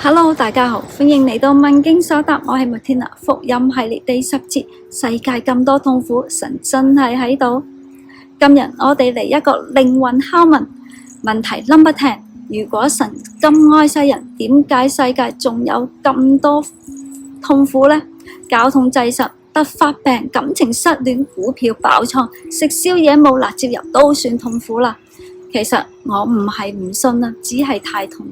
Hello，大家好，歡迎嚟到問經所答，我係麥天娜。福音系列第10節，世界咁多痛苦，神真係喺度。今日我哋嚟一個靈魂拷問，問題 number 10：如果神咁愛世人，點解世界仲有咁多痛苦呢？交通擠塞、突發病、感情失戀、股票爆倉、食宵夜冇辣椒油都算痛苦啦。其實我唔係唔信啊，只係太痛。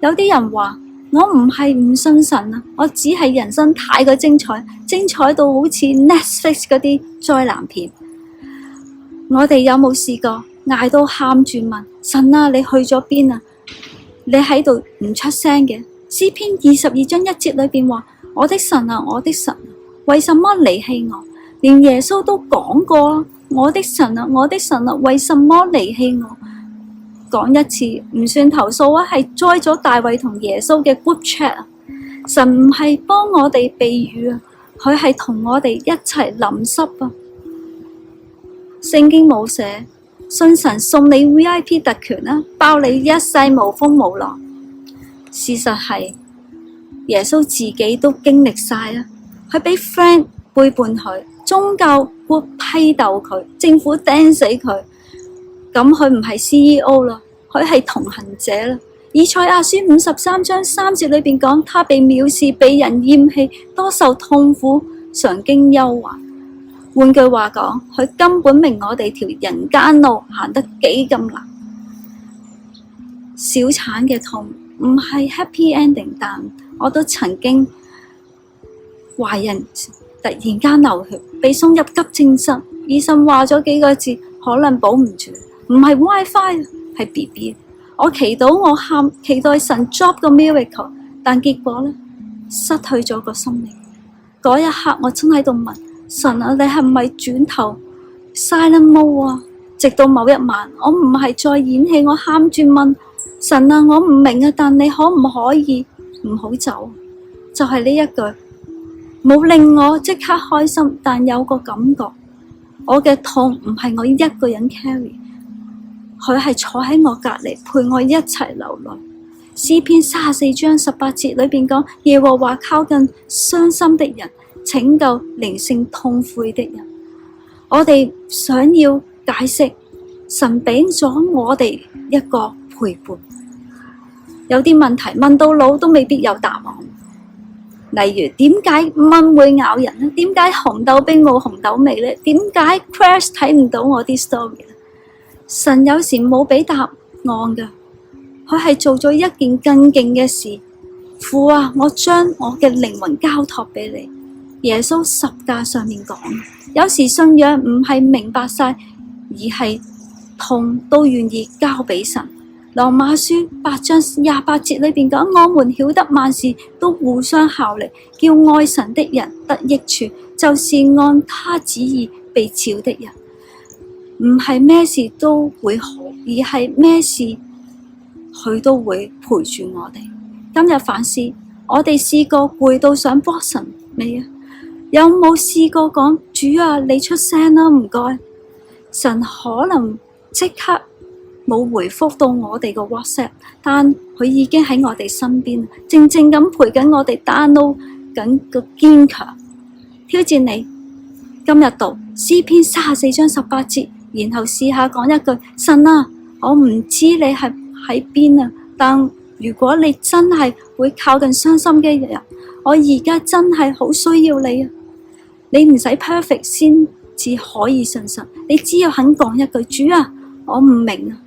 有啲人話我唔係唔信神啊，我只係人生太過精彩，精彩到好似 Netflix 嗰啲災難片。我哋有冇試過嗌到喊住問神啊，你去咗邊啊？你喺度唔出聲嘅。詩篇22章1節裏邊話：我的神啊，我的神啊，為什麼離棄我？連耶穌都講過啦，我的神啊，我的神啊，為什麼離棄我？講一次唔算投訴啊，係栽咗大衛同耶穌嘅 group chat 啊。神唔係幫我哋避雨啊，佢係同我哋一齊淋濕啊。聖經冇寫信神送你 VIP 特權啦，包你一世無風無浪。事實係耶穌自己都經歷晒啦，佢俾 friend 背叛佢，宗教 group 批鬥佢，政府釘死佢。咁佢唔係 CEO 啦，佢係同行者啦。以賽亞書53章3節裏邊講，他被藐視，被人厭棄，多受痛苦，常經憂患。換句話講，佢根本明我哋條人間路行得幾咁難。小產嘅痛唔係 happy ending， 但我都曾經懷孕突然間流血，被送入急症室，醫生話咗幾個字，可能保唔住。唔係 WiFi， 係 BB。我祈禱我喊，期待神 drop 個 miracle， 但結果呢，失去咗個生命。嗰一刻我真喺度問神啊，你係咪轉頭 silent mode 啊？直到某一晚，我唔係再演戲，我喊住問神啊，我唔明啊，但你可唔可以唔好走？就係呢一句，冇令我即刻開心，但有個感覺，我嘅痛唔係我一個人 carry。佢係坐喺我隔籬陪我一齊流淚。詩篇34章18節裏邊講，耶和華靠近傷心的人，拯救靈性痛悔的人。我哋想要解釋，神俾咗我哋一個陪伴。有啲問題問到老都未必有答案。例如點解蚊會咬人呢？點解紅豆冰冇紅豆味呢？點解 Crash 睇唔到我啲 story？神有時冇俾答案㗎，佢係做咗一件更勁嘅事。父啊，我將我嘅靈魂交託俾你。耶穌十架上面講，有時信仰唔係明白晒，而係痛都願意交俾神。羅馬書8章28節裏邊講，我們曉得萬事都互相效力，叫愛神的人得益處，就是按他旨意被召的人。唔係咩事都會好，而係咩事佢都會陪住我哋。今日反思，我哋試過攰到想幫神未啊？有冇試過講，主啊，你出聲啦，唔該。神可能即刻冇回覆到我哋個 WhatsApp， 但佢已經喺我哋身邊，靜靜咁陪緊我哋 download 緊個堅強。挑戰你，今日讀詩篇34章18節。然後試下講一句，神啊，我唔知你係喺邊啊，但如果你真係會靠近傷心嘅人，我而家真係好需要你啊！你唔使 perfect 先至可以信神，你只要肯講一句，主啊，我唔明啊，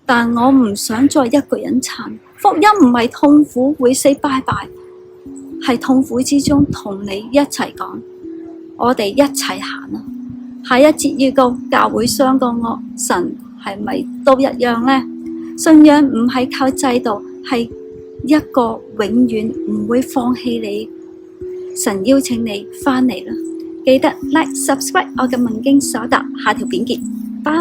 但我唔想再一個人撐。福音唔係痛苦會 say bye bye， 係痛苦之中同你一齊講，我哋一齊行啊！下一節預告，教會相過惡，神係咪都一樣呢？信仰唔係靠制度，係一個永遠唔會放棄你。神邀請你返嚟啦，記得 like subscribe 我嘅問經所答，下條片見，拜。